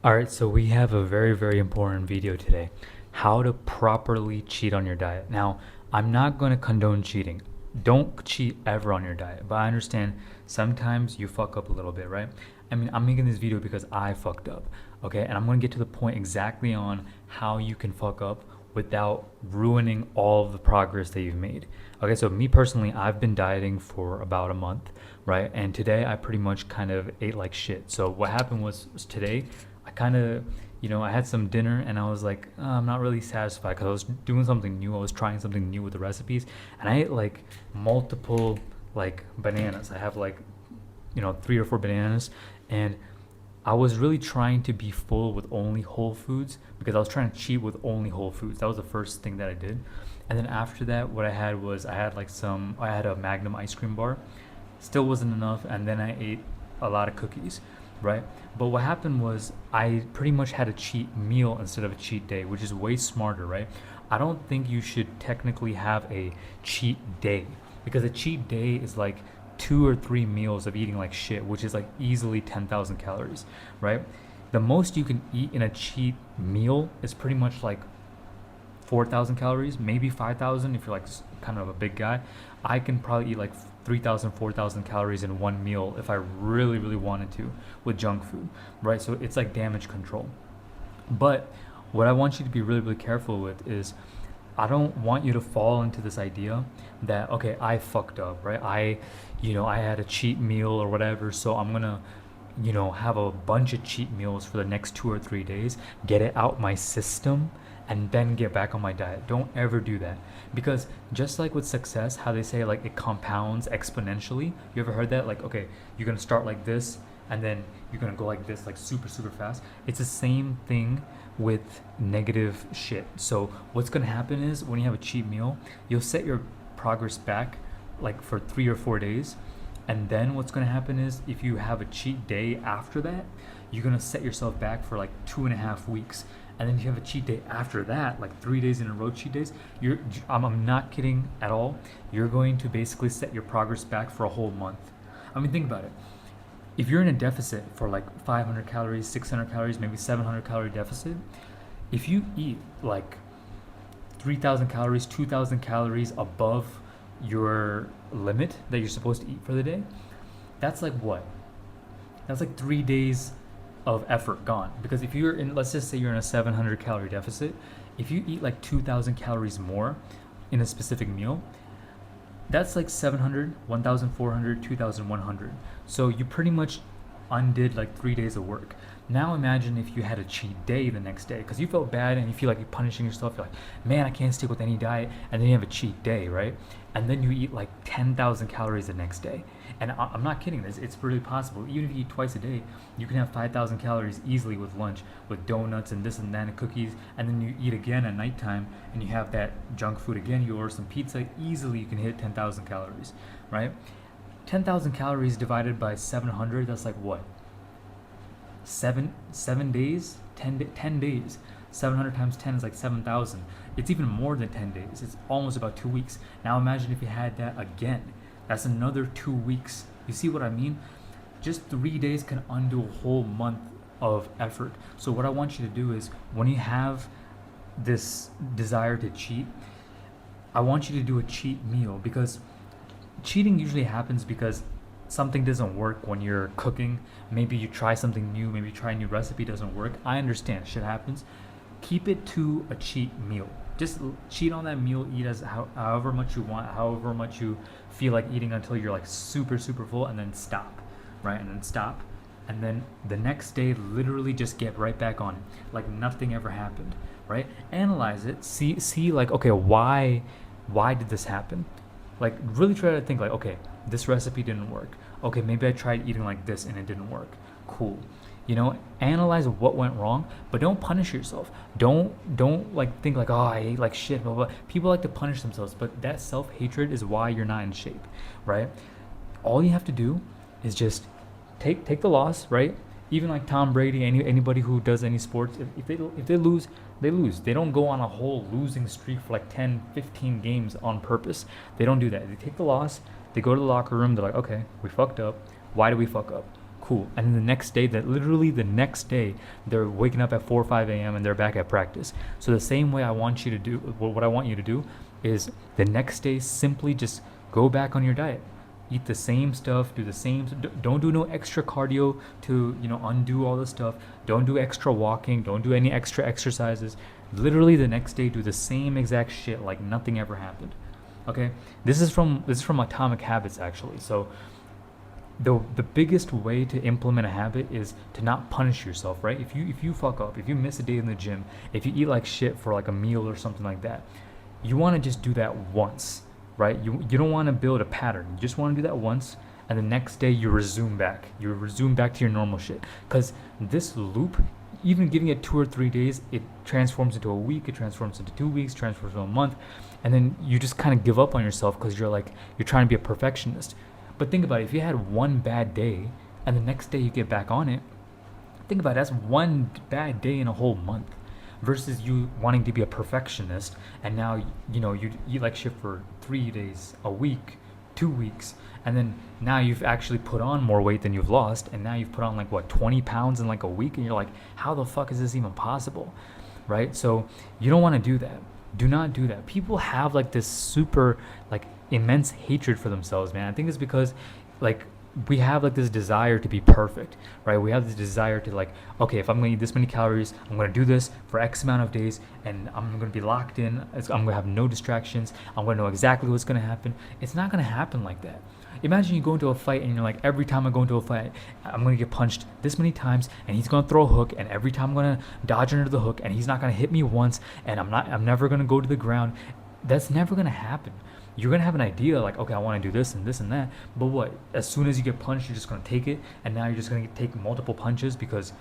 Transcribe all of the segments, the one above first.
All right, so we have a very, very important video today. How to properly cheat on your diet. Now, I'm not going to condone cheating. Don't cheat ever on your diet, but I understand sometimes you fuck up a little bit, right? I mean, I'm making this video because I fucked up, okay? And I'm going to get to the point exactly on how you can fuck up without ruining all of the progress that you've made. Okay, so me personally, I've been dieting for about a month, right? And today I pretty much kind of ate like shit. So what happened was today I kind of, I had some dinner and I was like, I'm not really satisfied because I was doing something new. I was trying something new with the recipes, and I ate like multiple like bananas. I have like, 3 or 4 bananas, and I was really trying to be full with only whole foods because I was trying to cheat with only whole foods. That was the first thing that I did. And then after that, what I had was I had a Magnum ice cream bar. Still wasn't enough. And then I ate a lot of cookies, right? But what happened was I pretty much had a cheat meal instead of a cheat day, which is way smarter, right? I don't think you should technically have a cheat day because a cheat day is like 2 or 3 meals of eating like shit, which is like easily 10,000 calories, right? The most you can eat in a cheat meal is pretty much like 4,000 calories, maybe 5,000 if you're like kind of a big guy. I can probably eat like 3,000, 4,000 calories in one meal if I really, really wanted to with junk food, right? So it's like damage control. But what I want you to be really, really careful with is I don't want you to fall into this idea that, okay, I fucked up, right? I had a cheat meal or whatever, so I'm gonna, have a bunch of cheat meals for the next 2 or 3 days, get it out my system, and then get back on my diet. Don't ever do that. Because just like with success, how they say like it compounds exponentially. You ever heard that? Like, okay, you're gonna start like this, and then you're gonna go like this, like super, super fast. It's the same thing with negative shit. So what's gonna happen is when you have a cheat meal, you'll set your progress back like for 3 or 4 days. And then what's gonna happen is if you have a cheat day after that, you're gonna set yourself back for like 2.5 weeks. And then if you have a cheat day after that, like 3 days in a row cheat days, I'm not kidding at all. You're going to basically set your progress back for a whole month. I mean, think about it. If you're in a deficit for like 500 calories, 600 calories, maybe 700 calorie deficit, if you eat like 3,000 calories, 2,000 calories above your limit that you're supposed to eat for the day, that's like what? That's like 3 days of effort gone. Because if you're in, let's just say you're in a 700 calorie deficit, if you eat like 2,000 calories more in a specific meal, that's like 700, 1,400, 2,100. So you pretty much undid like 3 days of work. Now imagine if you had a cheat day the next day because you felt bad and you feel like you're punishing yourself. You're like, man, I can't stick with any diet. And then you have a cheat day, right? And then you eat like 10,000 calories the next day. And I'm not kidding. It's really possible. Even if you eat twice a day, you can have 5,000 calories easily with lunch, with donuts and this and that and cookies. And then you eat again at nighttime and you have that junk food again. You order some pizza. Easily you can hit 10,000 calories, right? 10,000 calories divided by 700, that's like what? 7 days? 10 days. 700 times 10 is like 7,000. It's even more than 10 days. It's almost about 2 weeks. Now imagine if you had that again. That's another 2 weeks. You see what I mean? Just 3 days can undo a whole month of effort. So what I want you to do is when you have this desire to cheat, I want you to do a cheat meal because cheating usually happens because something doesn't work when you're cooking. Maybe you try something new, maybe you try a new recipe, doesn't work. I understand, shit happens. Keep it to a cheat meal. Just cheat on that meal, eat as however much you want, however much you feel like eating until you're like super, super full, and then stop, right? And then stop. And then the next day, literally just get right back on it, like nothing ever happened, right? Analyze it, see like, okay, why did this happen? Like really try to think like, okay, this recipe didn't work. Okay, maybe I tried eating like this and it didn't work. Cool. Analyze what went wrong, but don't punish yourself. Don't like think like, oh, I ate like shit, blah, blah, blah. People like to punish themselves, but that self-hatred is why you're not in shape, right? All you have to do is just take the loss, right? Even like Tom Brady, anybody who does any sports, if they lose, they lose. They don't go on a whole losing streak for like 10, 15 games on purpose. They don't do that. They take the loss. They go to the locker room. They're like, okay, we fucked up. Why did we fuck up? cool. And then the next day, that literally the next day, they're waking up at 4 or 5 a.m. and they're back at practice. So the same way I want you to do, what I want you to do is the next day simply just go back on your diet. Eat the same stuff, do the same, don't do no extra cardio to, undo all the stuff. Don't do extra walking, don't do any extra exercises. Literally the next day do the same exact shit like nothing ever happened. Okay? This is from Atomic Habits, actually. So the biggest way to implement a habit is to not punish yourself, right? If you fuck up, if you miss a day in the gym, if you eat like shit for like a meal or something like that, you want to just do that once, right? You don't want to build a pattern. You just want to do that once, and the next day you resume back. You resume back to your normal shit. Because this loop, even giving it 2 or 3 days, it transforms into a week, it transforms into 2 weeks, transforms into a month, and then you just kind of give up on yourself because you're trying to be a perfectionist. But think about it, if you had one bad day and the next day you get back on it, think about it, that's one bad day in a whole month versus you wanting to be a perfectionist and now, you eat like shit for 3 days, a week, 2 weeks, and then now you've actually put on more weight than you've lost, and now you've put on 20 pounds in like a week, and you're like, how the fuck is this even possible, right? So you don't want to do that. Do not do that. People have this super immense hatred for themselves, man. I think it's because we have this desire to be perfect, right? We have this desire to okay, if I'm gonna eat this many calories, I'm gonna do this for X amount of days, and I'm gonna be locked in. I'm gonna have no distractions. I'm gonna know exactly what's gonna happen. It's not gonna happen like that. Imagine you go into a fight and you're like, every time I go into a fight, I'm gonna get punched this many times, and he's gonna throw a hook, and every time I'm gonna dodge under the hook, and he's not gonna hit me once, and I'm never gonna go to the ground. That's never gonna happen. You're gonna have an idea okay, I want to do this and this and that, but what? As soon as you get punched, you're just gonna take it, and now you're just gonna take multiple punches because,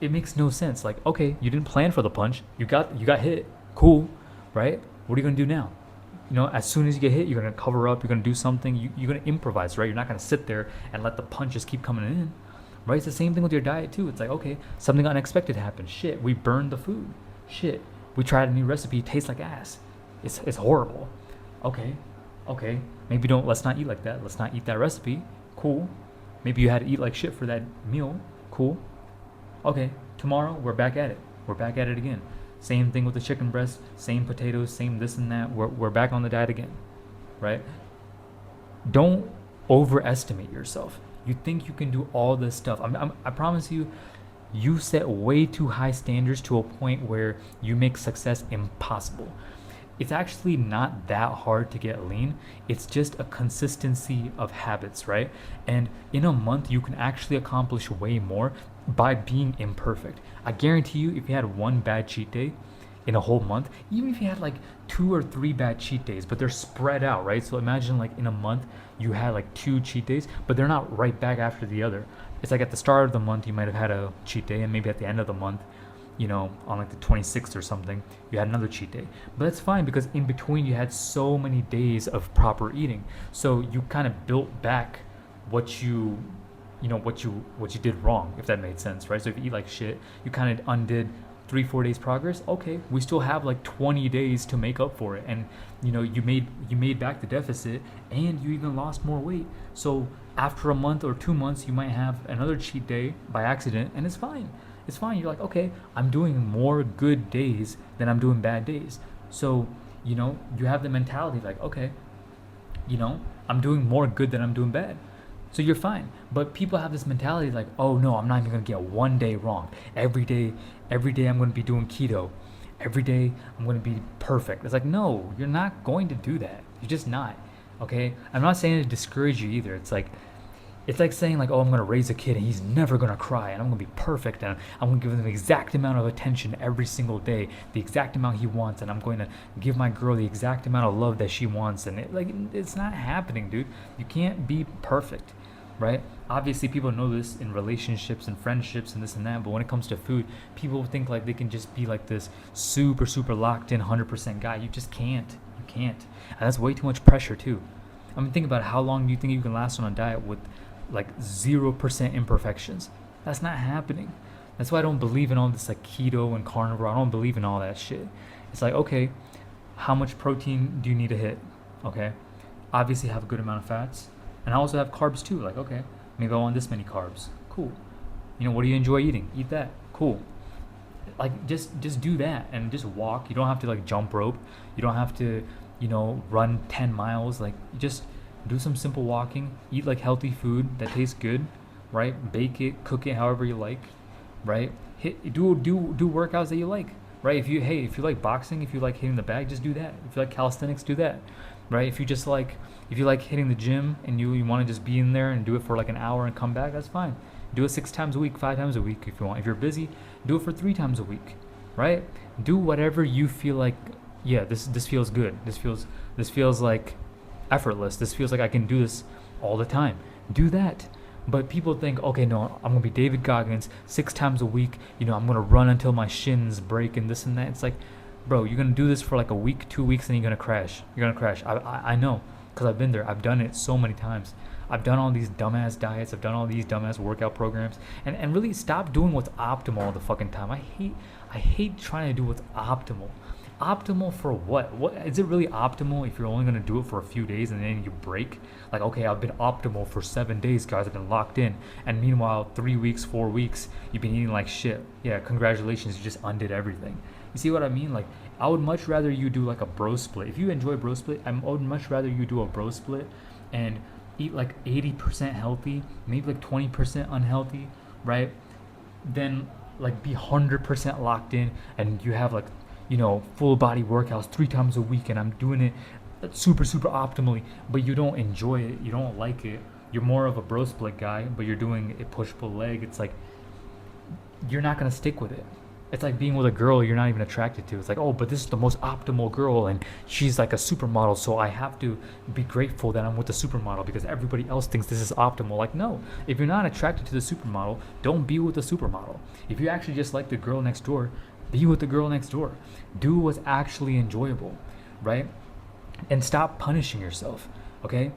it makes no sense. Okay, you didn't plan for the punch, you got hit, cool, right? What are you gonna do now? As soon as you get hit, you're gonna cover up, you're gonna do something, you're gonna improvise, right? You're not gonna sit there and let the punches keep coming in, right? It's the same thing with your diet too. It's okay, something unexpected happened. Shit, we burned the food. Shit, we tried a new recipe, it tastes like ass. It's horrible. Okay, maybe let's not eat like that. Let's not eat that recipe. Cool. Maybe you had to eat like shit for that meal. Cool. Okay, tomorrow we're back at it. We're back at it again. Same thing with the chicken breast, same potatoes, same this and that. We're back on the diet again, right? Don't overestimate yourself. You think you can do all this stuff. I promise you, you set way too high standards to a point where you make success impossible. It's actually not that hard to get lean. It's just a consistency of habits, right? And in a month, you can actually accomplish way more by being imperfect. I guarantee you, if you had one bad cheat day in a whole month, even if you had 2 or 3 bad cheat days, but they're spread out, right? So imagine in a month, you had 2 cheat days, but they're not right back after the other. It's at the start of the month, you might have had a cheat day, and maybe at the end of the month, on the 26th or something, you had another cheat day. But that's fine because in between you had so many days of proper eating. So you kind of built back what you did wrong, if that made sense, right? So if you eat like shit, you kind of undid 3-4 days progress. Okay, we still have 20 days to make up for it, and you made back the deficit, and you even lost more weight. So after a month or 2 months, you might have another cheat day by accident, and it's fine. It's fine. You're okay, I'm doing more good days than I'm doing bad days. So, you have the mentality okay, I'm doing more good than I'm doing bad. So you're fine. But people have this mentality oh no, I'm not even going to get one day wrong. Every day I'm going to be doing keto. Every day I'm going to be perfect. It's no, you're not going to do that. You're just not. Okay? I'm not saying to discourage you either. It's like saying oh, I'm going to raise a kid and he's never going to cry, and I'm going to be perfect, and I'm going to give him the exact amount of attention every single day, the exact amount he wants, and I'm going to give my girl the exact amount of love that she wants. And it's not happening, dude. You can't be perfect, right? Obviously people know this in relationships and friendships and this and that, but when it comes to food, people think they can just be this super locked in 100% guy. You just can't. You can't. And that's way too much pressure too. I mean, think about how long do you think you can last on a diet with 0% imperfections? That's not happening. That's why I don't believe in all this keto and carnivore. I don't believe in all that shit. It's okay, how much protein do you need to hit? Okay, obviously have a good amount of fats, and I also have carbs too. Okay, Maybe I want this many carbs. Cool. You know, what do you enjoy eating? Eat that. Cool. Like just do that and just walk. You don't have to like jump rope. You don't have to, run 10 miles. Like just do some simple walking. Eat like healthy food that tastes good, right? Bake it, cook it however you like, right? Do workouts that you like, right? If you like boxing, if you like hitting the bag, just do that. If you like calisthenics, do that, right? If you like hitting the gym and you want to just be in there and do it for like an hour and come back, that's fine. Do it 6 times a week, 5 times a week if you want. If you're busy, do it for 3 times a week, right? Do whatever you feel like. Yeah, this feels good. This feels like effortless. This feels like I can do this all the time. Do that. But people think, okay, no, I'm gonna be David Goggins 6 times a week. I'm gonna run until my shins break and this and that. It's like, bro, you're gonna do this for like a week, 2 weeks, and you're gonna crash. I know, cause I've been there. I've done it so many times. I've done all these dumbass diets. I've done all these dumbass workout programs, and really stop doing what's optimal all the fucking time. I hate trying to do what's optimal. Optimal for what? What is it really optimal if you're only gonna do it for a few days and then you break? Like, okay, I've been optimal for 7 days, guys. I've been locked in, and meanwhile, 3 weeks, 4 weeks, you've been eating like shit. Yeah, congratulations, you just undid everything. You see what I mean? Like, I would much rather you do like a bro split. If you enjoy bro split, I would much rather you do a bro split and eat like 80% healthy, maybe like 20% unhealthy, right? Then like be 100% locked in, and you have like full body workouts 3 times a week, and I'm doing it super optimally, but you don't enjoy it, you don't like it. You're more of a bro split guy, but you're doing a push pull leg. It's like you're not gonna stick with it. It's like being with a girl you're not even attracted to. It's like, oh, but this is the most optimal girl, and she's like a supermodel, so I have to be grateful that I'm with the supermodel because everybody else thinks this is optimal. Like, no, if you're not attracted to the supermodel, don't be with the supermodel. If you actually just like the girl next door, be with the girl next door. Do what's actually enjoyable, right? And stop punishing yourself, okay?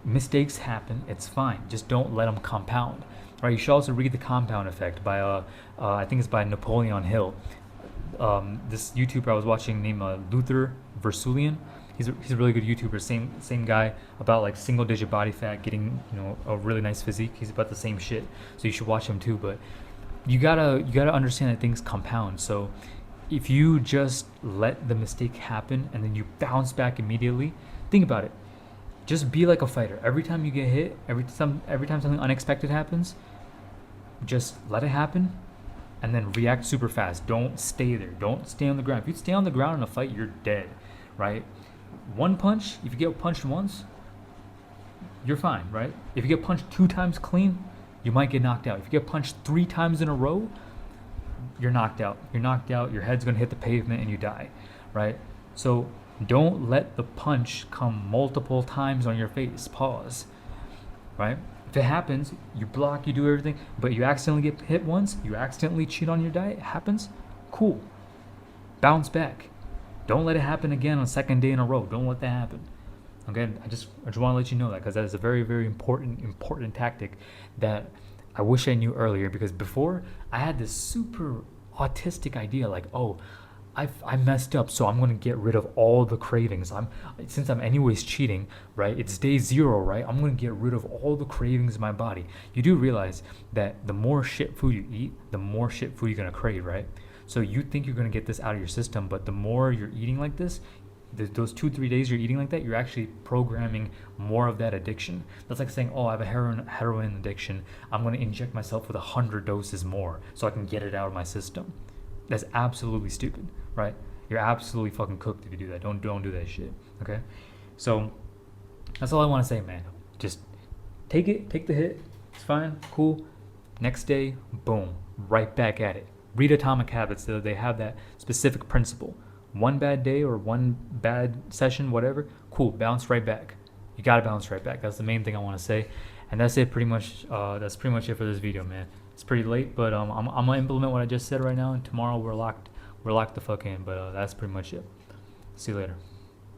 Mistakes happen, it's fine. Just don't let them compound. Right, you should also read The Compound Effect by I think it's by Napoleon Hill. This YouTuber I was watching named Luther Versulian. He's a really good YouTuber. Same guy about like single digit body fat, getting a really nice physique. He's about the same shit. So you should watch him too. But you gotta understand that things compound. So if you just let the mistake happen and then you bounce back immediately, think about it. Just be like a fighter. Every time you get hit, every time something unexpected happens, just let it happen and then react super fast. Don't stay there. Don't stay on the ground. If you stay on the ground in a fight, you're dead, right? One punch, if you get punched once, you're fine, right? If you get punched 2 times clean, you might get knocked out. If you get punched 3 times in a row, you're knocked out. You're knocked out, your head's gonna hit the pavement and you die, right? So don't let the punch come multiple times on your face. Pause, right? If it happens, you block, you do everything, but you accidentally get hit once, you accidentally cheat on your diet, it happens, cool. Bounce back. Don't let it happen again on the second day in a row. Don't let that happen. Okay, I just want to let you know that because that is a very, very important tactic that I wish I knew earlier, because before I had this super autistic idea like, oh, I messed up, so I'm gonna get rid of all the cravings. Since I'm anyways cheating, right? It's day 0, right? I'm gonna get rid of all the cravings in my body. You do realize that the more shit food you eat, the more shit food you're gonna crave, right? So you think you're gonna get this out of your system, but the more you're eating like this, those 2-3 days you're eating like that, you're actually programming more of that addiction. That's like saying, oh, I have a heroin addiction. I'm gonna inject myself with 100 doses more so I can get it out of my system. That's absolutely stupid, right? You're absolutely fucking cooked if you do that. Don't do that shit, okay? So that's all I want to say, man. Just take the hit. It's fine, cool. Next day, boom, right back at it. Read Atomic Habits. They have that specific principle. One bad day or one bad session, whatever, cool, bounce right back. You gotta bounce right back. That's the main thing I want to say, and that's it. Pretty much. That's pretty much it for this video, man. It's pretty late, but I'm gonna implement what I just said right now, and tomorrow we're locked the fuck in. But that's pretty much it. See you later.